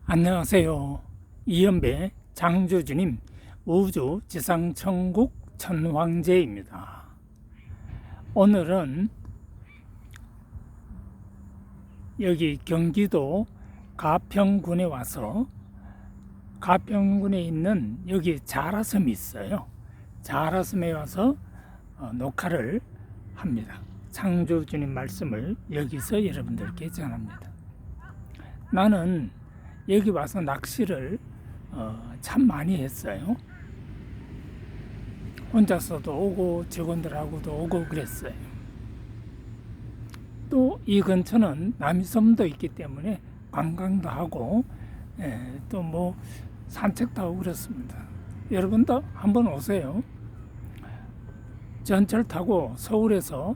안녕하세요. 이연배 장조주님 우주 지상천국 천황제입니다. 오늘은 여기 경기도 가평군에 와서 가평군에 있는 여기 자라섬이 있어요. 자라섬에 와서 녹화를 합니다. 창조주님 말씀을 여기서 여러분들께 전합니다. 나는 여기 와서 낚시를 참 많이 했어요. 혼자서도 오고 직원들하고도 오고 그랬어요. 또 이 근처는 남이섬도 있기 때문에 관광도 하고 또 뭐 산책도 하고 그렇습니다. 여러분도 한번 오세요. 전철 타고 서울에서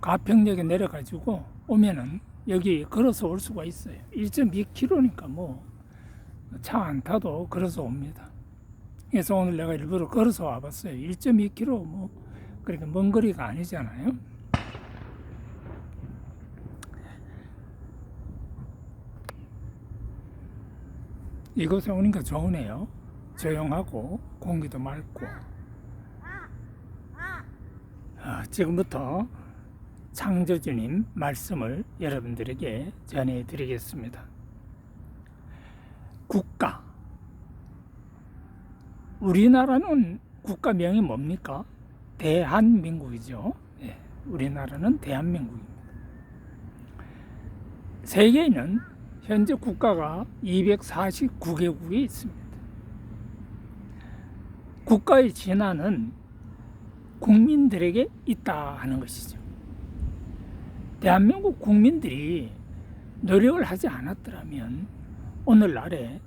가평역에 내려가지고 오면은 여기 걸어서 올 수가 있어요. 1.2km니까 뭐 차 안 타도 걸어서 옵니다. 그래서 오늘 내가 일부러 걸어서 와봤어요. 1.2km 뭐 그렇게 먼 거리가 아니잖아요. 이곳에 오니까 좋으네요. 조용하고 공기도 맑고. 지금부터 창조주님 말씀을 여러분들에게 전해드리겠습니다. 국가. 우리나라는 국가명이 뭡니까? 대한민국이죠. 네, 우리나라는 대한민국입니다. 세계에는 현재 국가가 249개국이 있습니다. 국가의 진화는 국민들에게 있다 하는 것이죠. 대한민국 국민들이 노력을 하지 않았더라면 오늘날에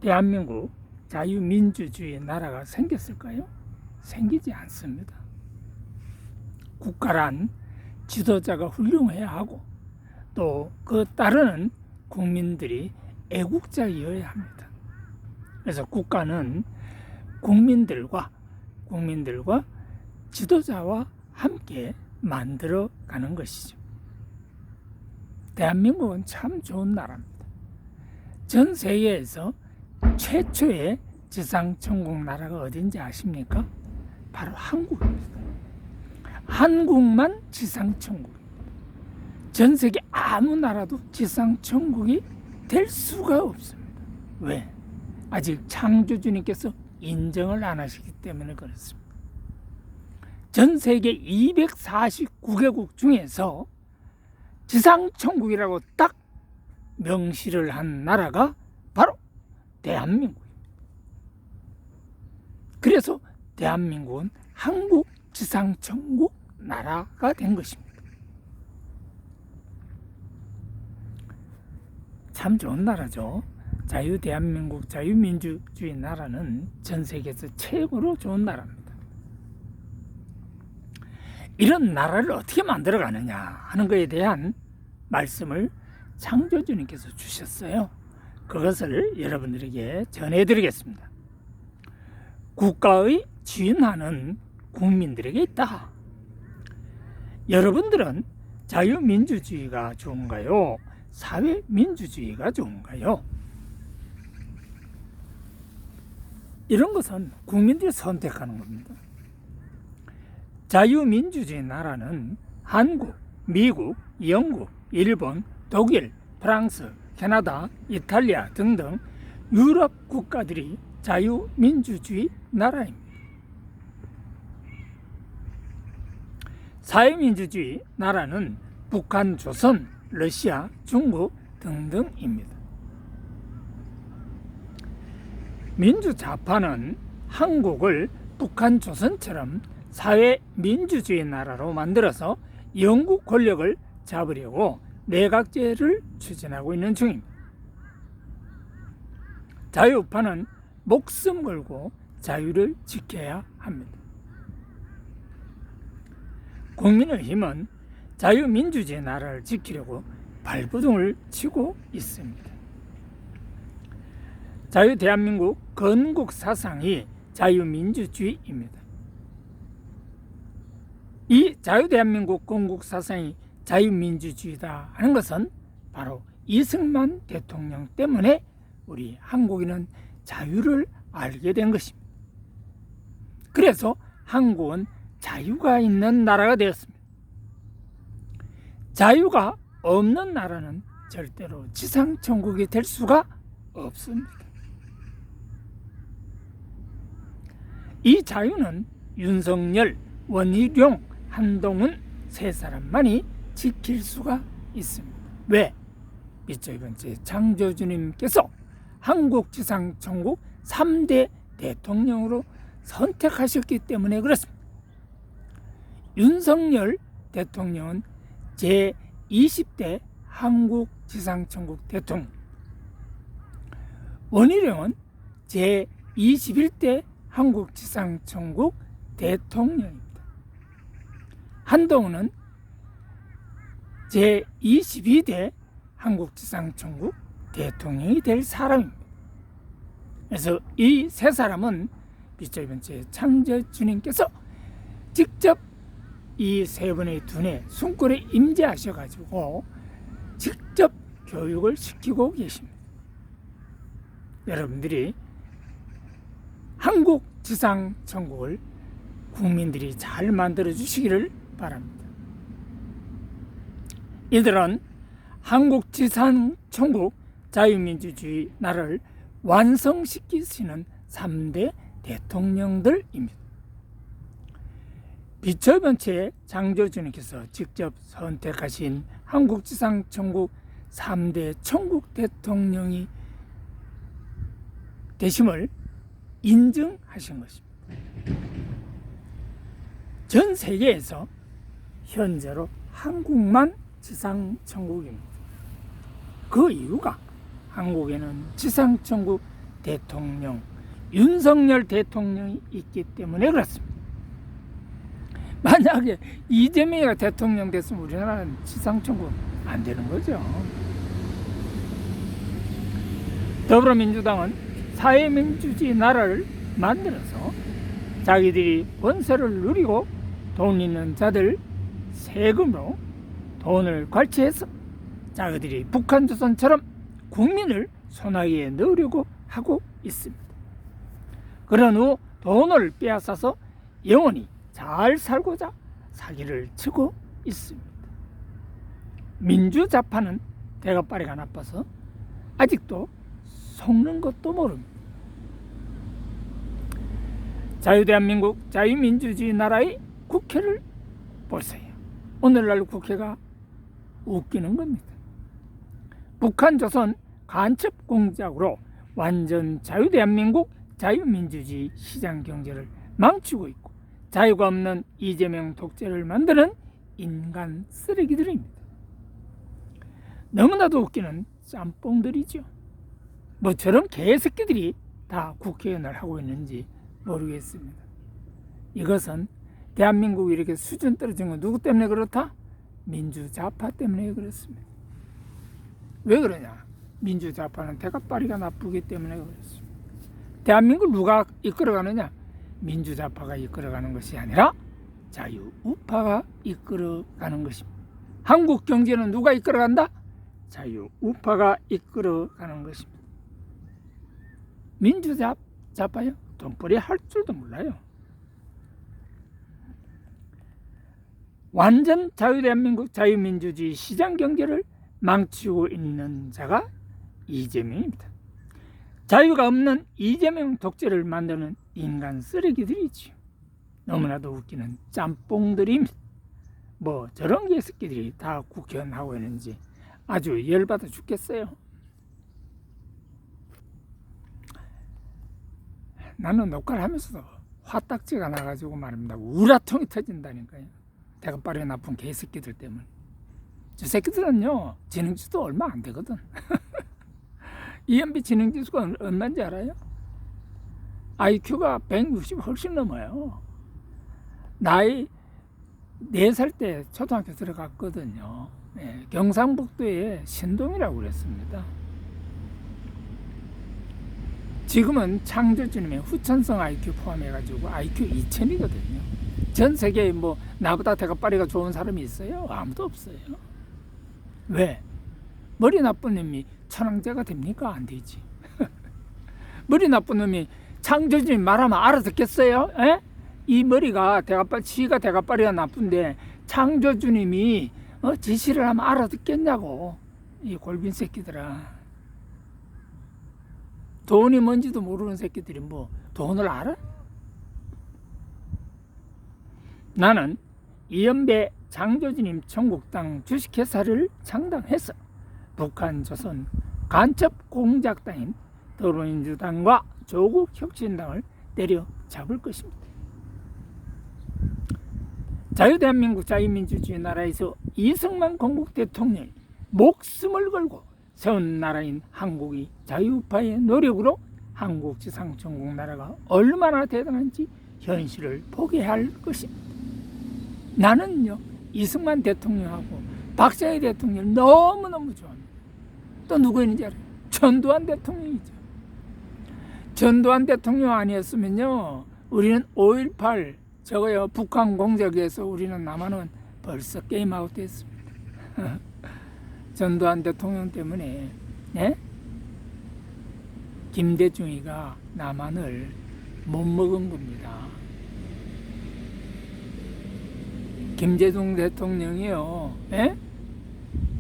대한민국 자유민주주의 나라가 생겼을까요? 생기지 않습니다. 국가란 지도자가 훌륭해야 하고 또 그 따르는 국민들이 애국자이어야 합니다. 그래서 국가는 국민들과 지도자와 함께 만들어가는 것이죠. 대한민국은 참 좋은 나라입니다. 전 세계에서 최초의 지상천국 나라가 어딘지 아십니까? 바로 한국입니다. 한국만 지상천국입니다. 전 세계 아무 나라도 지상천국이 될 수가 없습니다. 왜? 아직 창조주님께서 인정을 안 하시기 때문에 그렇습니다. 전 세계 249개국 중에서 지상천국이라고 딱 명시를 한 나라가 바로 대한민국입니다. 그래서 대한민국은 한국 지상천국 나라가 된 것입니다. 참 좋은 나라죠. 자유대한민국 자유민주주의 나라는 전 세계에서 최고로 좋은 나라입니다. 이런 나라를 어떻게 만들어가느냐 하는 것에 대한 말씀을 창조주님께서 주셨어요. 그것을 여러분들에게 전해드리겠습니다. 국가의 진화는 국민들에게 있다. 여러분들은 자유민주주의가 좋은가요? 사회민주주의가 좋은가요? 이런 것은 국민들이 선택하는 겁니다. 자유민주주의 나라는 한국, 미국, 영국, 일본, 독일, 프랑스, 캐나다, 이탈리아 등등 유럽 국가들이 자유민주주의 나라입니다. 사회민주주의 나라는 북한, 조선, 러시아, 중국 등등입니다. 민주좌파는 한국을 북한, 조선처럼 사회민주주의 나라로 만들어서 영국 권력을 잡으려고 내각제를 추진하고 있는 중입니다. 자유우파는 목숨 걸고 자유를 지켜야 합니다. 국민의힘은 자유민주주의 나라를 지키려고 발버둥을 치고 있습니다. 자유대한민국 건국 사상이 자유민주주의입니다. 이 자유대한민국 건국 사상이 자유민주주의다 하는 것은 바로 이승만 대통령 때문에 우리 한국인은 자유를 알게 된 것입니다. 그래서 한국은 자유가 있는 나라가 되었습니다. 자유가 없는 나라는 절대로 지상천국이 될 수가 없습니다. 이 자유는 윤석열, 원희룡, 한동훈 세 사람만이 지킬 수가 있습니다. 왜? 밑줄 번째 창조주님께서 한국 지상천국 3대 대통령으로 선택하셨기 때문에 그렇습니다. 윤석열 대통령은 제20대 한국 지상천국 대통령, 원희룡은 제21대 한국 지상천국 대통령입니다. 한동훈은 제22대 한국 지상천국 대통령이 될 사람입니다. 그래서 이 세 사람은 밑줄 번째 창조주님께서 직접 이 세 분의 두뇌 숨골에 임재하셔가지고 직접 교육을 시키고 계십니다. 여러분들이 한국 지상천국을 국민들이 잘 만들어 주시기를 바랍니다. 이들은 한국 지상천국 자유민주주의 나라를 완성시키시는 3대 대통령들입니다. 비처변체 창조주님께서 직접 선택하신 한국 지상천국 3대 천국 대통령이 되심을 인증하신 것입니다. 전 세계에서 현재로 한국만 지상천국입니다. 그 이유가 한국에는 지상천국 대통령 윤석열 대통령이 있기 때문에 그렇습니다. 만약에 이재명이가 대통령 됐으면 우리나라는 지상천국 안 되는 거죠. 더불어민주당은 사회민주주의 나라를 만들어서 자기들이 권세를 누리고 돈 있는 자들 세금으로 돈을 관리해서 자기들이 북한조선처럼 국민을 소나기에 넣으려고 하고 있습니다. 그런 후 돈을 빼앗아서 영원히 잘 살고자 사기를 치고 있습니다. 민주자파는 대가빠리가 나빠서 아직도 속는 것도 모릅니다. 자유대한민국 자유민주주의 나라의 국회를 보세요. 오늘날 국회가 웃기는 겁니다. 북한조선 간첩 공작으로 완전 자유대한민국 자유민주주의 시장경제를 망치고 있고 자유가 없는 이재명 독재를 만드는 인간 쓰레기들입니다. 너무나도 웃기는 짬뽕들이죠. 뭐 저런 개새끼들이 다 국회의원을 하고 있는지 모르겠습니다. 이것은 대한민국이 이렇게 수준 떨어진 건 누구 때문에 그렇다? 민주좌파 때문에 그렇습니다. 왜 그러냐? 민주좌파는 대가빠리가 나쁘기 때문에 그렇습니다. 대한민국을 누가 이끌어가느냐? 민주좌파가 이끌어가는 것이 아니라 자유우파가 이끌어가는 것입니다. 한국 경제는 누가 이끌어간다? 자유우파가 이끌어가는 것입니다. 민주좌파요? 돈벌이 할 줄도 몰라요. 완전 자유대한민국 자유민주주의 시장경제를 망치고 있는 자가 이재명입니다. 자유가 없는 이재명 독재를 만드는 인간 쓰레기들이지요. 너무나도 웃기는 짬뽕들입니다. 뭐 저런 개새끼들이 다 국회의원 하고 있는지 아주 열받아 죽겠어요. 나는 녹화를 하면서도 화딱지가 나가지고 말입니다. 우라통이 터진다니까요. 대가빠리가 나쁜 개새끼들 때문에. 저 새끼들은요 지능지수도 얼마 안 되거든. EMB 지능지수가 얼마인지 알아요? IQ가 160 훨씬 넘어요. 나이 4살 때 초등학교 들어갔거든요. 네, 경상북도의 신동이라고 그랬습니다. 지금은 창조주님의 후천성 IQ 포함해가지고 IQ 2000이거든요. 전 세계에 뭐 나보다 대가빠리가 좋은 사람이 있어요? 아무도 없어요. 왜? 머리 나쁜 놈이 천황제가 됩니까? 안 되지. 머리 나쁜 놈이 창조주님 말하면 알아듣겠어요? 에? 이 머리가 지가 대가빨이가 나쁜데 창조주님이 지시를 하면 알아듣겠냐고. 이 골빈 새끼들아. 돈이 뭔지도 모르는 새끼들이 뭐 돈을 알아? 나는 이연배 창조주님 청국당 주식회사를 창당해서 북한 조선 간첩 공작당인 더불어민주당과 조국혁신당을 때려잡을 것입니다. 자유대한민국 자유민주주의 나라에서 이승만 건국 대통령이 목숨을 걸고 세운 나라인 한국이 자유파의 노력으로 한국지상천국 나라가 얼마나 대단한지 현실을 보게 할 것입니다. 나는요, 이승만 대통령하고 박정희 대통령을 너무너무 좋아합니다. 또 누구 있는지 알아요? 전두환 대통령이죠. 전두환 대통령 아니었으면요, 우리는 5.18 저거요, 북한 공작에서 우리는 남한은 벌써 게임 아웃 됐습니다. 전두환 대통령 때문에, 예? 김대중이가 남한을 못 먹은 겁니다. 김대중 대통령이요, 예?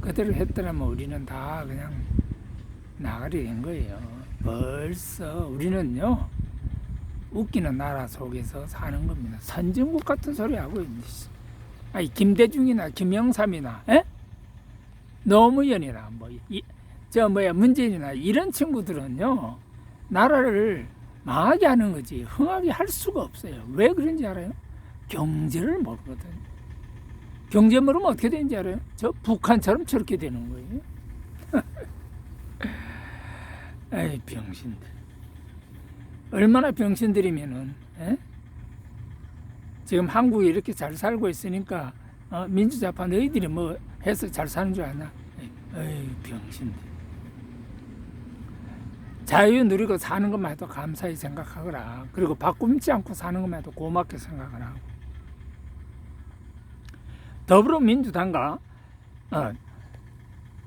그대로 했더라면 우리는 다 그냥 나가리 된 거예요. 벌써 우리는요, 웃기는 나라 속에서 사는 겁니다. 선진국 같은 소리 하고 있는데, 아니 김대중이나 김영삼이나, 예? 노무현이나 문재인이나 이런 친구들은요, 나라를 망하게 하는 거지 흥하게 할 수가 없어요. 왜 그런지 알아요? 경제를 모르거든요. 경제 모르면 어떻게 되는지 알아요? 저 북한처럼 저렇게 되는 거예요. 에이, 병신들. 얼마나 병신들이면은, 에? 지금 한국이 이렇게 잘 살고 있으니까 민주좌파 너희들이 뭐 해서 잘 사는 줄 아나? 에이, 병신들. 자유 누리고 사는 것만 해도 감사히 생각하거라. 그리고 바꿈치 않고 사는 것만 해도 고맙게 생각을 하고.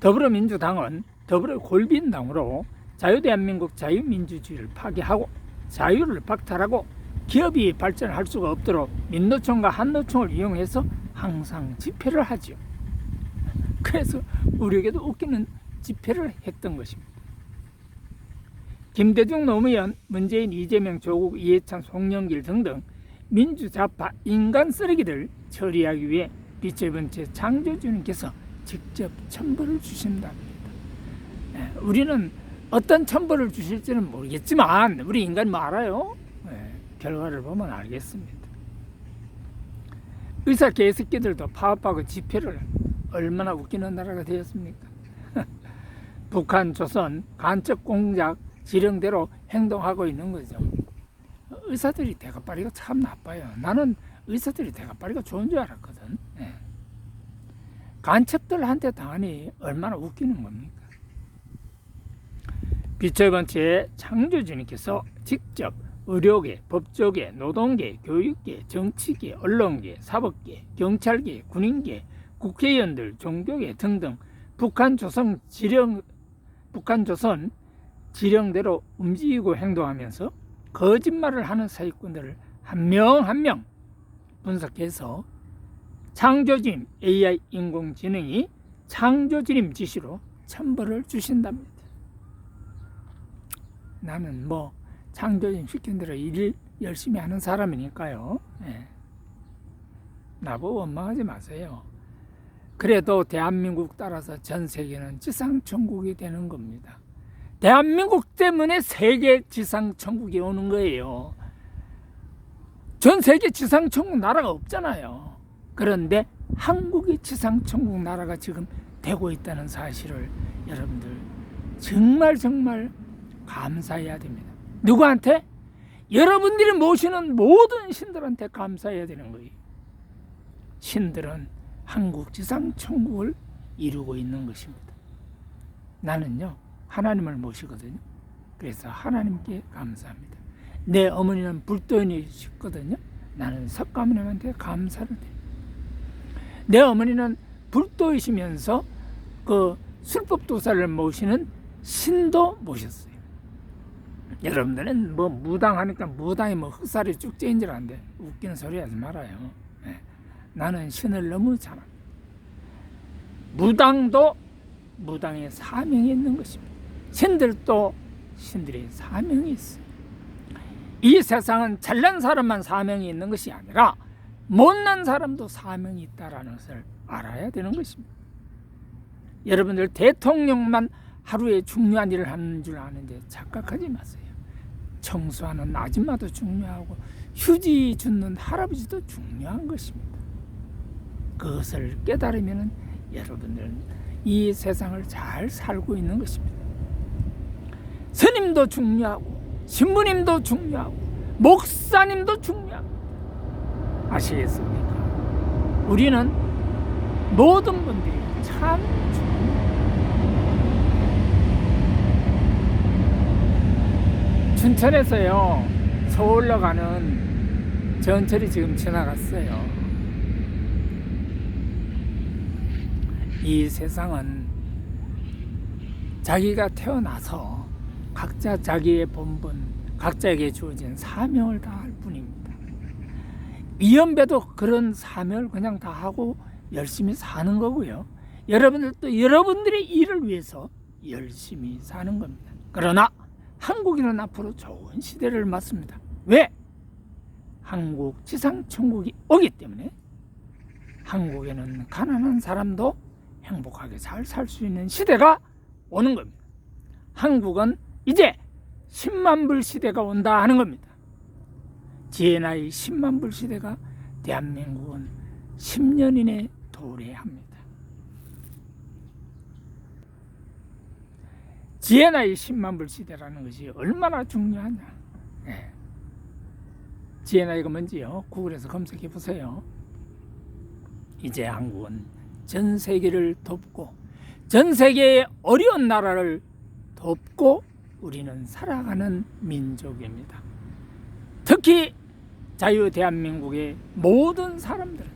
더불어민주당은 더불어 골빈당으로 자유대한민국 자유민주주의를 파괴하고 자유를 박탈하고 기업이 발전할 수가 없도록 민노총과 한노총을 이용해서 항상 집회를 하죠. 그래서 우리에게도 웃기는 집회를 했던 것입니다. 김대중, 노무현, 문재인, 이재명, 조국, 이해찬, 송영길 등등 민주좌파 인간 쓰레기들 처리하기 위해 빛의 번째 창조주님께서 직접 천벌을 주신답니다. 우리는 어떤 천벌을 주실지는 모르겠지만 우리 인간이 뭐 알아요? 결과를 보면 알겠습니다. 의사 개새끼들도 파업하고 집회를 얼마나 웃기는 나라가 되었습니까? 북한, 조선, 간첩 공작 지령대로 행동하고 있는 거죠. 의사들이 대가빠리가 참 나빠요. 나는 의사들이 대가빠리가 좋은 줄 알았거든. 간첩들한테 당하니 얼마나 웃기는 겁니까? 빛의 번째 창조주님께서 직접 의료계, 법조계, 노동계, 교육계, 정치계, 언론계, 사법계, 경찰계, 군인계, 국회의원들, 종교계 등등 북한 조선 지령대로 움직이고 행동하면서 거짓말을 하는 사기꾼들을 한 명 한 명 분석해서 창조주님 AI 인공지능이 창조주님 지시로 천벌을 주신답니다. 나는 뭐 창조주님 시킨 대로 일 열심히 하는 사람이니까요. 나보고 원망하지 마세요. 그래도 대한민국 따라서 전 세계는 지상천국이 되는 겁니다. 대한민국 때문에 세계 지상천국이 오는 거예요. 전 세계 지상천국 나라가 없잖아요. 그런데 한국이 지상천국 나라가 지금 되고 있다는 사실을 여러분들 정말 감사해야 됩니다. 누구한테? 여러분들이 모시는 모든 신들한테 감사해야 되는 거예요. 신들은 한국 지상천국을 이루고 있는 것입니다. 나는요, 하나님을 모시거든요. 그래서 하나님께 감사합니다. 내 어머니는 불도인이셨거든요. 나는 석가모니한테 감사를 드립니다. 내 어머니는 불도이시면서 그 술법도사를 모시는 신도 모셨어요. 여러분들은 뭐 무당하니까 무당이 뭐 흑살이 쭉 째인 줄 아는데 웃기는 소리 하지 말아요. 네. 나는 신을 너무 잘 압니다. 무당도 무당의 사명이 있는 것입니다. 신들도 신들의 사명이 있어요. 이 세상은 잘난 사람만 사명이 있는 것이 아니라 못난 사람도 사명이 있다는 것을 알아야 되는 것입니다. 여러분들 대통령만 하루에 중요한 일을 하는 줄 아는데 착각하지 마세요. 청소하는 아줌마도 중요하고 휴지 줍는 할아버지도 중요한 것입니다. 그것을 깨달으면 여러분들은 이 세상을 잘 살고 있는 것입니다. 스님도 중요하고 신부님도 중요하고 목사님도 중요합니다. 아시겠습니까? 우리는 모든 분들이 참 중요해요. 춘천에서요 서울로 가는 전철이 지금 지나갔어요. 이 세상은 자기가 태어나서 각자 자기의 본분, 각자에게 주어진 사명을 다할 뿐입니다. 이연배도 그런 사명을 그냥 다 하고 열심히 사는 거고요. 여러분들도 여러분들의 일을 위해서 열심히 사는 겁니다. 그러나 한국인은 앞으로 좋은 시대를 맞습니다. 왜? 한국 지상천국이 오기 때문에 한국에는 가난한 사람도 행복하게 잘 살 수 있는 시대가 오는 겁니다. 한국은 이제 10만 불 시대가 온다 하는 겁니다. GNI 10만 불 시대가 대한민국은 10년 이내에 도래합니다. GNI 10만 불 시대라는 것이 얼마나 중요하냐. 네. GNI가 뭔지요? 구글에서 검색해 보세요. 이제 한국은 전 세계를 돕고 전 세계의 어려운 나라를 돕고 우리는 살아가는 민족입니다. 특히 자유 대한민국의 모든 사람들은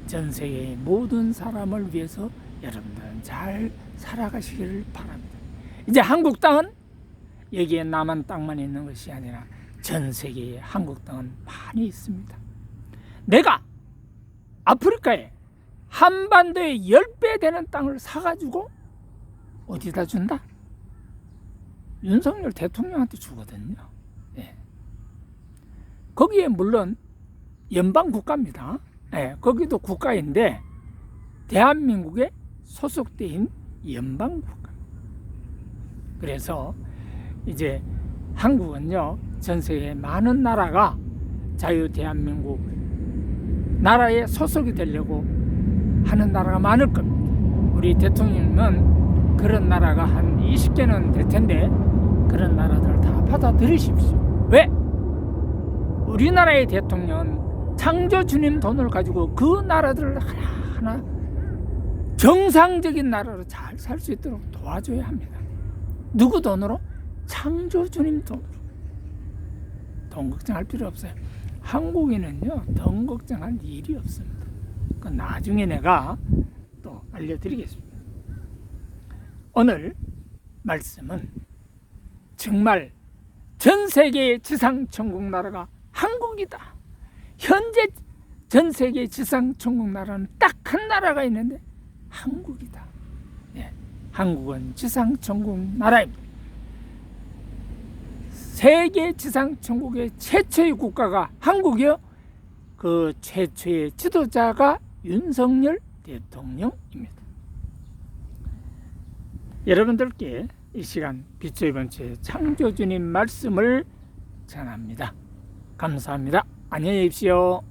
전 세계의 모든 사람을 위해서 여러분들은 잘 살아가시기를 바랍니다. 이제 한국 땅은 여기에 남한 땅만 있는 것이 아니라 전 세계에 한국 땅은 많이 있습니다. 내가 아프리카에 한반도에 10배 되는 땅을 사가지고 어디다 준다? 윤석열 대통령한테 주거든요. 네. 거기에 물론 연방국가입니다. 네, 거기도 국가인데 대한민국에 소속된 연방국가. 그래서 이제 한국은요 전 세계 많은 나라가 자유 대한민국 나라에 소속이 되려고 하는 나라가 많을 겁니다. 우리 대통령은 그런 나라가 한 20개는 될 텐데 그런 나라들 다 받아들이십시오. 왜? 우리나라의 대통령은 창조주님 돈을 가지고 그 나라들을 하나하나 정상적인 나라로 잘 살 수 있도록 도와줘야 합니다. 누구 돈으로? 창조주님 돈으로. 돈 걱정할 필요 없어요. 한국인은요 돈 걱정할 일이 없습니다. 그건 나중에 내가 또 알려드리겠습니다. 오늘 말씀은 정말 전 세계의 지상천국 나라가 한국이다. 현재 전 세계의 지상천국 나라는 딱 한 나라가 있는데 한국이다. 네, 한국은 지상천국 나라입니다. 세계 지상천국의 최초의 국가가 한국이요. 그 최초의 지도자가 윤석열 대통령입니다. 여러분들께 이 시간 빛의 번째 창조주님 말씀을 전합니다. 감사합니다. 안녕히 계십시오.